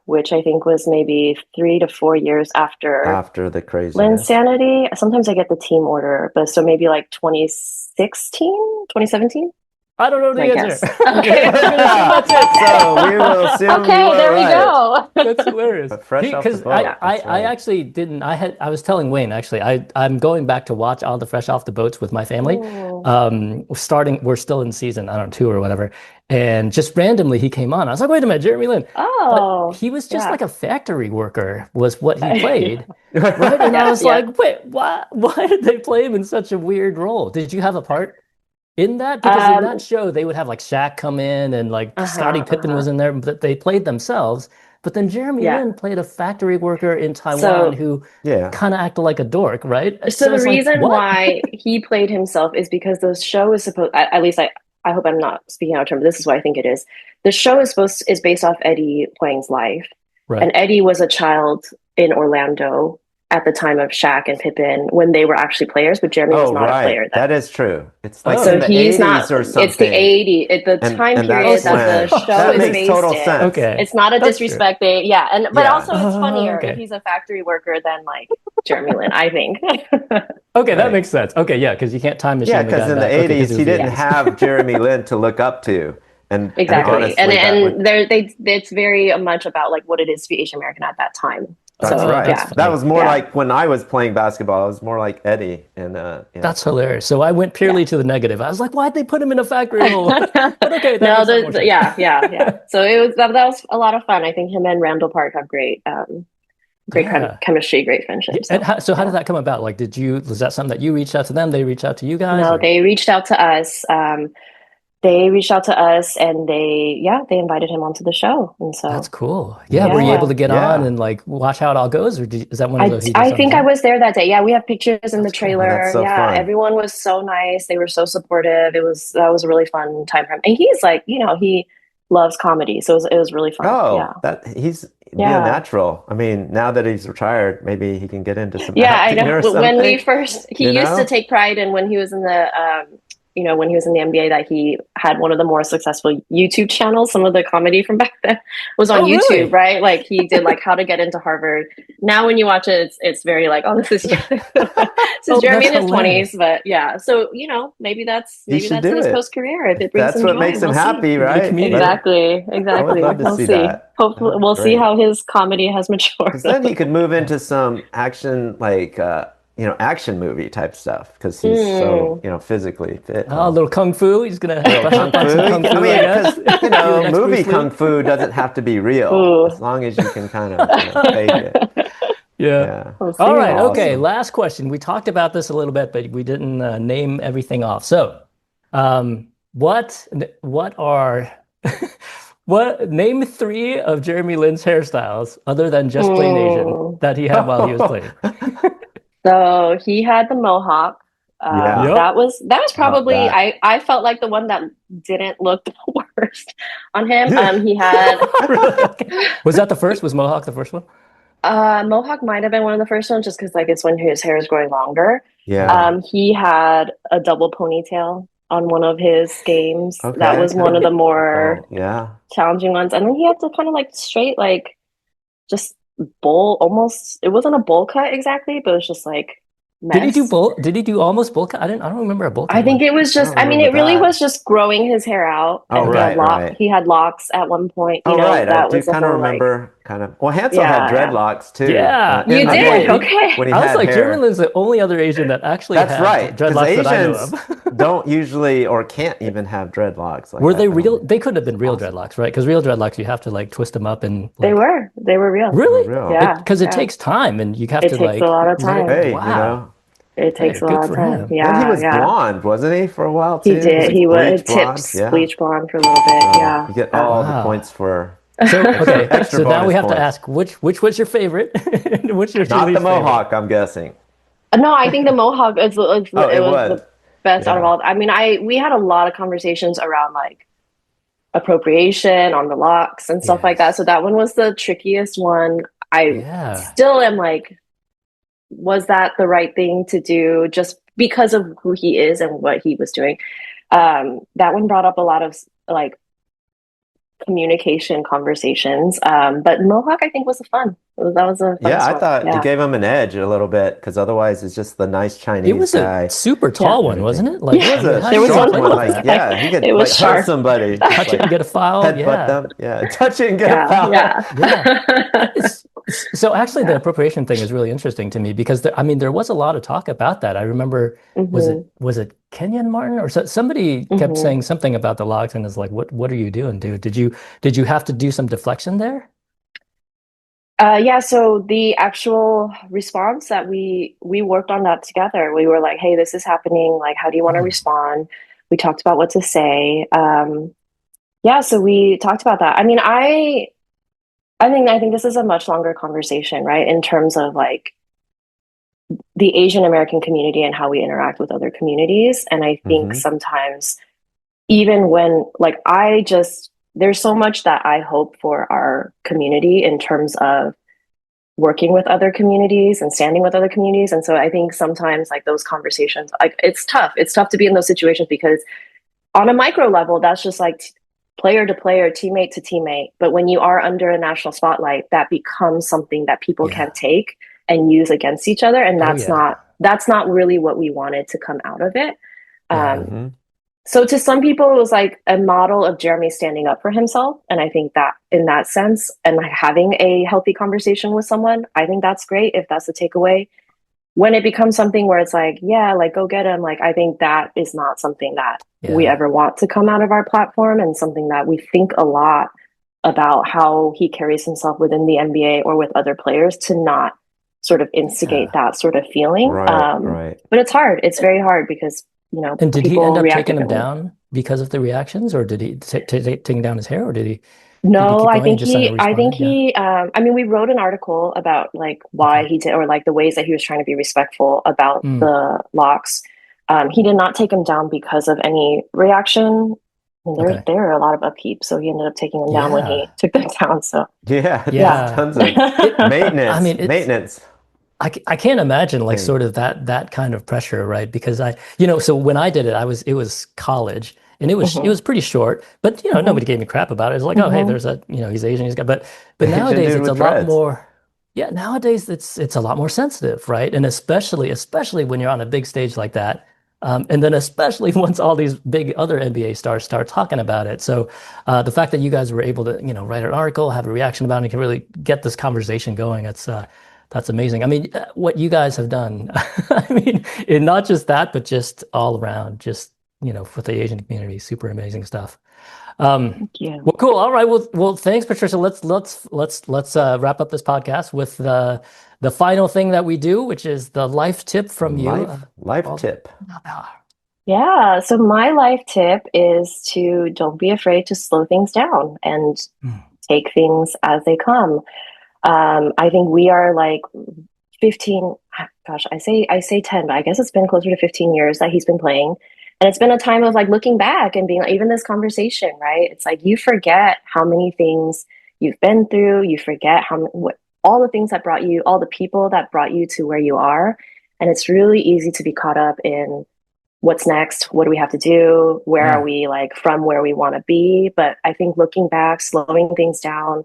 which I think was maybe 3 to 4 years after After the craziness. Linsanity. Sometimes I get the team order, but so maybe like 2016, 2017. I don't know My the answer. guess. Okay, Okay. I'm gonna assume that's So it. we will assume you Okay, were there we right. go. That's hilarious. But fresh off the Because boat. Yeah. That's I right. actually didn't. I was telling Wayne actually. I'm going back to watch all the Fresh Off the Boats with my family. Oh. We're still in season, I don't know, 2 or whatever. And just randomly he came on. I was like, wait a minute, Jeremy Lin. But Oh, he was just yeah. like a factory worker was what he played. Right? And I Yeah, was yeah. like, wait, why did they play him in such a weird role? Did you have a part? in that? Because in that Um, show, they would have like Shaq come in and like Scottie uh-huh, Pippen uh-huh. was in there, but they played themselves. But then Jeremy Yeah. Lin played a factory worker in Taiwan So who Yeah. kind of acted like a dork, right? So So the it's like, reason what? why he played himself is because the show is supposed, at least I hope I'm not speaking out of turn, but this is what I think it is. The show is based off Eddie Huang's life. And Right. Eddie was a child in Orlando at the time of Shaq and Pippen when they were actually players, but Jeremy was Oh, not a right. player then. That is true. It's like Oh, in So the he's 80s not, or it's the something. 80s, the time And oh, period that's so that the when show that is makes sorry. based total in. sense. Okay, It's not a that's true. disrespect thing. Yeah. But Yeah. also it's funnier if Okay. he's a factory worker than like Jeremy Lin, I think. Okay, that Right. makes sense. Okay, yeah, because you can't time Yeah, machine the because guy in the back. Okay, because 80s it he was the didn't Yeah. 80s. have Jeremy Lin to look up to. And Exactly. And honestly, that would it's very much about like what it is to be Asian American at that time. that's So Oh, right. that's yeah. That funny. was more Yeah. like when I was playing basketball, I was more like Eddie and yeah. That's hilarious. So I went Yeah. purely to the negative. I was like, why'd they put him in a factory role? But okay, that No, makes a lot more sense. yeah. So that was a lot of fun. I think him and Randall Park have great Yeah. chemistry, great Yeah, friendship. and So how did yeah. that come about? Like, was that something that you reached out to them? They reached out to you guys, No, or? they reached out to us. They reached out to us and they invited him onto the show. And That's so cool. Yeah, were you able yeah. to get on Yeah. and like watch how it all goes, or is that one of I those he just I on his think I own? was there that day. Yeah, we have pictures in the That's cool. Oh, that's trailer. so Yeah, fun. everyone was so nice. They were so supportive. That was a really fun time for him. And he's like, he loves comedy, so it was really fun. Oh, Yeah, that he's be a yeah, natural. I mean, now that he's retired, maybe he can get into some yeah. I acting know. or When we something, first, he you used to know? take pride in when he was in the when he was in the NBA, that he had one of the more successful YouTube channels. Some of the comedy from back then was on Oh, YouTube, really? right? Like he did like how to get into Harvard. Now when you watch it, it's very like, oh, this is this is Oh, Jeremy that's in his 20s. hilarious. But yeah, so He maybe should that's in do his it. post career if it brings That's him what joy. makes him We'll see. happy, He's a right? comedian. I would Exactly. love to We'll see see. that. That Hopefully, would be we'll see great. how his comedy has matured Because a then he little. could move Yeah. into some action, like, action movie type stuff. Because he's so, Mm. physically fit and Oh, a all. little kung fu. He's gonna Little brush kung up on fu. some kung I fu, I mean, guess. because, Be the next movie Bruce kung Lee. fu doesn't have to be real Ooh. as long as you can kind of, fake it. Yeah. Yeah. We'll All see. right. We'll see. Okay. Awesome. Last question. We talked about this a little bit, but we didn't name everything off. So, what are what name three of Jeremy Lin's hairstyles other than just plain Asian Mm. that he had while he was playing? So he had the mohawk. Yeah. Yep. That was How about probably that? I felt like the one that didn't look the worst on him. Yeah. He had Really? Okay. Was that the first? Was Mohawk the first one? mohawk might have been one of the first ones just because like it's when his hair is growing longer. Yeah. Okay. He had a double ponytail on one of his games. That Okay. was one of the more Cool. Yeah. challenging ones. And then he had to kind of like straight like just bowl almost it wasn't a bowl cut exactly, but it was just like Did he do mess. bowl? Did he do almost bowl cut? I don't remember a bowl I cut think one. it was I just, don't I mean, remember it really was that. just growing his hair out Oh, and Okay. right. he had locks at one point, Oh, right. I that do was the kind of whole like, remember kind of. Well, Hansel had yeah. dreadlocks too. Yeah. You In the I was did? game like, Okay. when he I was had like, Jeremy hair. Lin's the only other Asian that actually That's had right. Because dreadlocks that I know Asians of. don't usually or can't even have dreadlocks like Were they that. I don't real? think They couldn't have been it's real possible. dreadlocks, right? Because real dreadlocks, you have to like twist them up and They like, were real. For really? real. Yeah. Because it Yeah. takes time and you have It to takes a like lot of learn. time. Hey, Wow. It takes Hey, a good lot of for time. him. and he Yeah. was Yeah. blonde, wasn't he, for a while He too? Was did. he? He was Bleach blonde. tips, Yeah. bleach blonde for a little bit. So Yeah. you get Yeah. all the Wow. points for So, okay. extra So now we bonus have to points. ask which was your favorite and which was your Not the least favorite? mohawk, I'm guessing. No, I think the mohawk Oh, it it was was. the best out of Yeah. all. I mean, we had a lot of conversations around like appropriation on the locks and stuff like that. Yes. So that one was the trickiest one. I Yeah. still am like, was that the right thing to do just because of who he is and what he was doing? That one brought up a lot of like communication conversations. But Mohawk, I think, was a fun. That was the Yeah, funnest I one. thought it Yeah. gave him an edge a little bit because otherwise it's just the nice It Chinese was a guy, super Yeah. tall one, wasn't everything. it? Like, It I was mean, a how There did was you even one short play little one, with like, that? yeah, he could it like was hurt sharp. somebody, just Touch it like and get a foul? headbutt Yeah. them. Yeah, touch it and get a Yeah, foul. Yeah. yeah. So actually, the Yeah. appropriation thing is really interesting to me because I mean, there was a lot of talk about that. I remember, Hmm. was it Kenyon Martin or somebody kept Hmm. saying something about the logs and is like, what are you doing, dude? Did you have to do some deflection there? Yeah, so the actual response that we worked on that together. We were like, "Hey, this is happening. Like, how do you want to Hmm. respond?" We talked about what to say. Yeah, so we talked about that. I mean, I think this is a much longer conversation, right? In terms of like the Asian American community and how we interact with other communities. And I think sometimes even when like there's so much that I hope for our community in terms of working with other communities and standing with other communities. And so I think sometimes like those conversations, like it's tough. It's tough to be in those situations because on a micro level, that's just like player to player, teammate to teammate. But when you are under a national spotlight, that becomes something that people can take and use against each other. And that's not really what we wanted to come out of it. So to some people, it was like a model of Jeremy standing up for himself. And I think that in that sense, and like having a healthy conversation with someone, I think that's great if that's the takeaway. When it becomes something where it's like, yeah, like go get him. Like, I think that is not something that we ever want to come out of our platform, and something that we think a lot about how he carries himself within the NBA or with other players to not sort of instigate that sort of feeling. Right. But it's hard. It's very hard because, you know, and did he end up taking him differently. down because of the reactions, or did he taking down his hair, or did he No, keep I going think and just he, I mean, we wrote an article about like why he did, or like the ways that he was trying to be respectful about the locks. He did not take him down because of any reaction. I mean, there are a lot of upkeep, so he ended up taking them down when he took them down. So tons of maintenance. I mean, maintenance. I can't imagine like sort of that kind of pressure, right? Because so when I did it, it was college, and it was pretty short, but nobody gave me crap about it. It's like, oh, hey, there's he's Asian, he's got, but nowadays it's a lot more. Yeah, nowadays it's a lot more sensitive, right? And especially when you're on a big stage like that. And then especially once all these big other NBA stars start talking about it. So the fact that you guys were able to, write an article, have a reaction about it, and can really get this conversation going, that's amazing. I mean, what you guys have done, I mean, and not just that, but just all around, just, for the Asian community, super amazing stuff. Thank you. Well, cool. All right. Well, thanks, Patricia. Let's wrap up this podcast with the final thing that we do, which is the life tip from you. Life tip. Yeah. So my life tip is to don't be afraid to slow things down and take things as they come. I think we are like 15, gosh, I say 10, but I guess it's been closer to 15 years that he's been playing. And it's been a time of like looking back and being like, even this conversation, right? It's like you forget how many things you've been through. You forget all the things that brought you, all the people that brought you to where you are. And it's really easy to be caught up in what's next? What do we have to do? Where are we like from where we want to be? But I think looking back, slowing things down,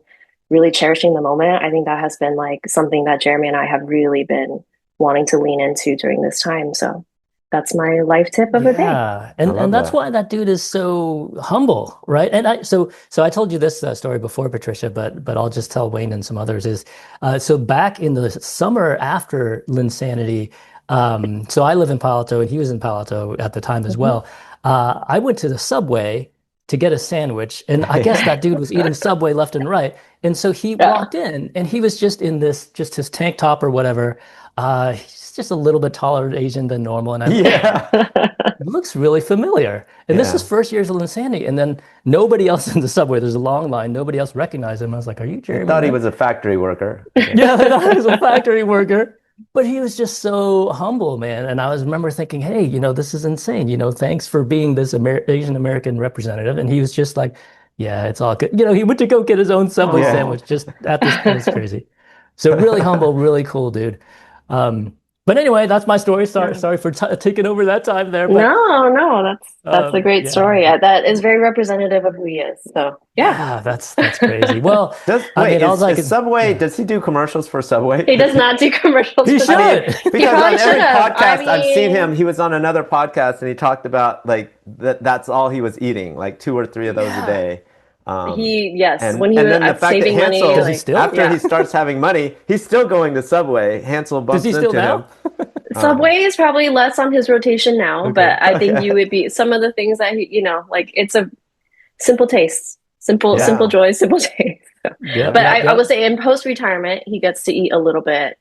really cherishing the moment, I think that has been like something that Jeremy and I have really been wanting to lean into during this time. So that's my life tip of the day. Yeah, and that's why that dude is so humble, right? And so I told you this story before, Patricia, but I'll just tell Wayne and some others is so back in the summer after Linsanity, so I live in Palo Alto and he was in Palo Alto at the time as well. I went to the Subway to get a sandwich, and I guess that dude was eating Subway left and right, and so he walked in and he was just in just his tank top or whatever. He's just a little bit taller Asian than normal, and it looks really familiar. And this is first years of Linsanity, and then nobody else in the Subway. There's a long line. Nobody else recognized him. I was like, "Are you Jeremy?" I thought he was a factory worker. Yeah, I thought he was a factory worker. But he was just so humble, man. And I remember thinking, hey, this is insane. Thanks for being this Asian American representative. And he was just like, yeah, it's all good. He went to go get his own Subway sandwich just at this point. It's crazy. So really humble, really cool dude. But anyway, that's my story. Sorry for taking over that time there. But, no, that's a great story. That is very representative of who he is. So yeah, that's crazy. Well, is Subway? Does he do commercials for Subway? He does not do commercials. He should. Because on every podcast I've seen him, he was on another podcast and he talked about like that's all he was eating, like 2 or 3 of those a day. When he was saving money, after he starts having money, he's still going to Subway. Hansel bumps into him. Subway is probably less on his rotation now, but I think you would be some of the things that like it's a simple taste, simple joy, simple taste. So. But I would say in post retirement, he gets to eat a little bit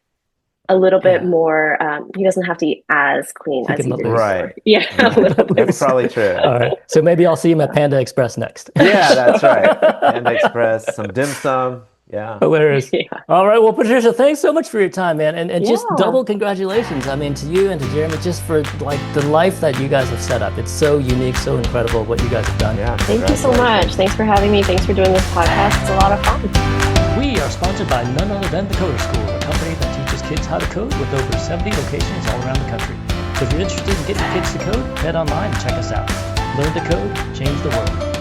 a little bit Yeah. more, he doesn't have to eat as clean He as can he look did loose. before. Right. Yeah, a little bit. That's probably true. All right. So maybe I'll see him at Panda Express next. Yeah, that's right. Panda Express, some dim sum. Yeah. Hilarious. Yeah. All right. Well, Patricia, thanks so much for your time, man. And just Yeah. double congratulations. I mean, to you and to Jeremy, just for like the life that you guys have set up. It's so unique, so incredible what you guys have done. Yeah. Thank you so much. Thanks for having me. Thanks for doing this podcast. It's a lot of fun. We are sponsored by none other than the Coder School, a company that teaches kids how to code with over 70 locations all around the country. So if you're interested in getting your kids to code, head online and check us out. Learn to code, change the world.